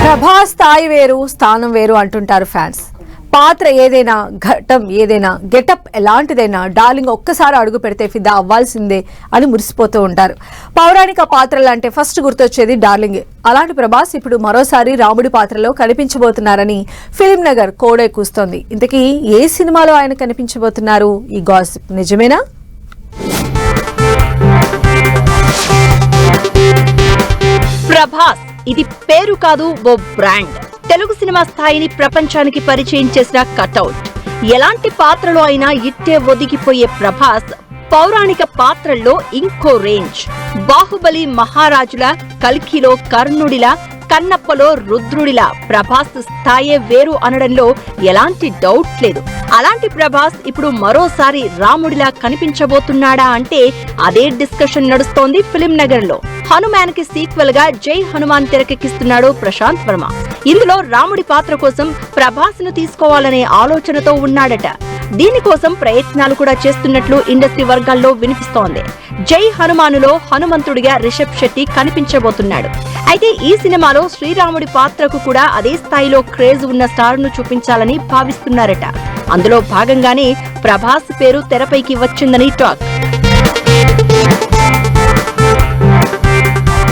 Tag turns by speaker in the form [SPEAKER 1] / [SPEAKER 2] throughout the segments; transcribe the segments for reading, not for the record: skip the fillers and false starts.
[SPEAKER 1] ప్రభాస్ స్థాయి వేరు స్థానం వేరు అంటుంటారు ఫ్యాన్స్. పాత్ర ఏదైనా, ఘటం ఏదైనా, గెటప్ ఎలాంటిదైనా డార్లింగ్ ఒక్కసారి అడుగు పెడితే ఫిదా అవ్వాల్సిందే అని మురిసిపోతూ ఉంటారు. పౌరాణిక పాత్రలు అంటే ఫస్ట్ గుర్తొచ్చేది డార్లింగే. అలాంటి ప్రభాస్ ఇప్పుడు మరోసారి రాముడి పాత్రలో కనిపించబోతున్నారని ఫిల్మ్ నగర్ కోడే కూస్తోంది. ఇంతకీ ఏ సినిమాలో ఆయన కనిపించబోతున్నారు? ఈ గాసిప్ నిజమేనా?
[SPEAKER 2] ప్రభాస్ ఇది పేరు కాదు, ఓ బ్రాండ్. తెలుగు సినిమా స్థాయిని ప్రపంచానికి పరిచయం చేసిన కటౌట్. ఎలాంటి పాత్రలో అయినా ఇట్టే ఒదిగిపోయే ప్రభాస్ పౌరాణిక పాత్రల్లో ఇంకో రేంజ్. బాహుబలి మహారాజుల, కల్కిలో కర్ణుడిలా, కన్నప్పలో రుద్రుడిలా ప్రభాస్ స్థాయే వేరు అనడంలో ఎలాంటి డౌట్ లేదు. అలాంటి ప్రభాస్ ఇప్పుడు మరోసారి రాముడిలా కనిపించబోతున్నాడా అంటే అదే డిస్కషన్ నడుస్తోంది ఫిల్మ్ నగర్ లో. హనుమాన్ కి సీక్వెల్ గా జై హనుమాన్ తెరకెక్కిస్తున్నాడు ప్రశాంత్ వర్మ. ఇందులో రాముడి పాత్ర కోసం ప్రభాస్ ను తీసుకోవాలనే ఆలోచనతో ఉన్నాడట. దీనికోసం ప్రయత్నాలు కూడా చేస్తున్నట్లు ఇండస్ట్రీ వర్గాల్లో వినిపిస్తోంది. జై హనుమానులో హనుమంతుడిగా రిషబ్ శెట్టి కనిపించబోతున్నాడు. అయితే ఈ సినిమాలో శ్రీరాముడి పాత్రకు కూడా అదే స్థాయిలో క్రేజ్ ఉన్న స్టార్ ను చూపించాలని భావిస్తున్నారట. అందులో భాగంగానే ప్రభాస్ పేరు తెరపైకి వచ్చిందని టాక్.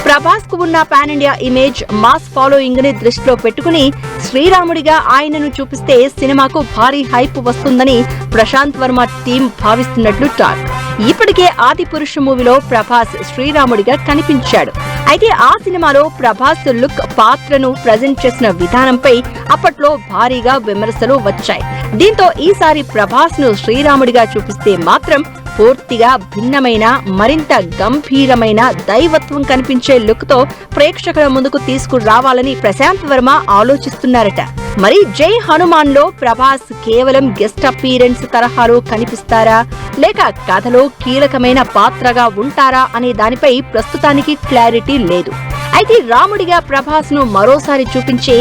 [SPEAKER 2] ప్రభాస్ కు ఉన్న pan India image, mass following ని దృష్టిలో పెట్టుకుని శ్రీరాముడిగా ఆయనను చూపిస్తే సినిమాకు భారీ హైప్ వస్తుందని ప్రశాంత్ వర్మ టీం భావిస్తున్నట్లు టాక్. ఇప్పటికే ఆదిపురుష్ మూవీలో ప్రభాస్ శ్రీరాముడిగా కనిపించాడు. అయితే ఆ సినిమాలో ప్రభాస్ లుక్, పాత్రను ప్రజెంట్ చేసిన విధానంపై అప్పట్లో భారీగా విమర్శలు వచ్చాయి. దీంతో ఈసారి ప్రభాస్ ను శ్రీరాముడిగా చూపిస్తే మాత్రం పూర్తిగా భిన్నమైన, మరింత గంభీరమైన, దైవత్వం కనిపించే లుక్ తో ప్రేక్షకుల ముందుకు తీసుకురావాలని ప్రశాంత్ వర్మ ఆలోచిస్తున్నారట. మరి జై హనుమాన్ లో ప్రభాస్ కేవలం గెస్ట్ అపీరెన్స్ తరహాలో కనిపిస్తారా, లేక కథలో కీలకమైన పాత్రగా ఉంటారా అనే దానిపై ప్రస్తుతానికి క్లారిటీ లేదు. అయితే రాముడిగా ప్రభాస్ ను మరోసారి చూపించే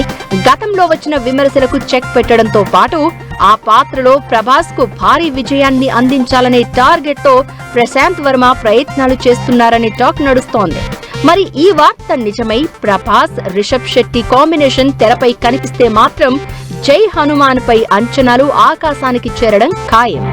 [SPEAKER 2] గతంలో వచ్చిన విమర్శలకు చెక్ పెట్టడంతో పాటు ఆ పాత్రలో ప్రభాస్ కు భారీ విజయాన్ని అందించాలనే టార్గెట్ తో ప్రశాంత్ వర్మ ప్రయత్నాలు చేస్తున్నారని టాక్ నడుస్తోంది. మరి ఈ వార్త నిజమై ప్రభాస్, రిషబ్ శెట్టి కాంబినేషన్ తెరపై కనిపిస్తే మాత్రం జై హనుమాన్ పై అంచనాలు ఆకాశానికి చేరడం ఖాయం.